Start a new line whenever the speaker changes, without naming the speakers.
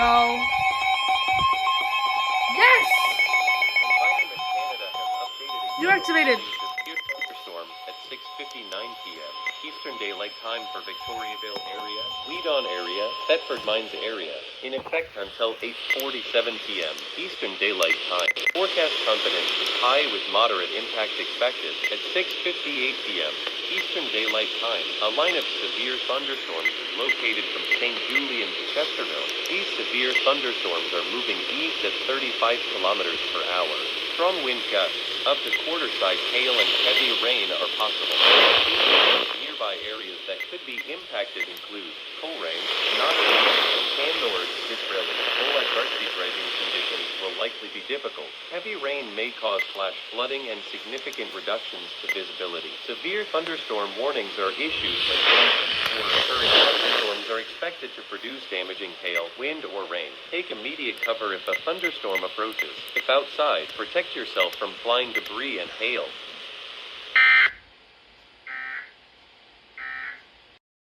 go. Yes!
Environment Canada has updated a
You activated.
severe thunderstorm at 6:59 p.m. Eastern Daylight Time for Victoriaville area, Weedon area, Thetford Mines area, in effect until 8:47 p.m. Eastern Daylight Time. Forecast confidence is high with moderate impact expected at 6:58 p.m. Eastern Daylight Time. A line of severe thunderstorms is located from St. Julian to Chesterville. These severe thunderstorms are moving east at 35 kilometers per hour. Strong wind gusts, up to quarter-size hail and heavy rain are possible. Nearby areas that could be impacted include Coleraine, Knoxville, and Canmore. Disrailing. These rising conditions will likely be difficult. Heavy rain may cause flash flooding and significant reductions to visibility. Severe thunderstorm warnings are issued when or occurring thunderstorms are expected to produce damaging hail, wind, or rain. Take immediate cover if a thunderstorm approaches. If outside, protect yourself from flying debris and hail.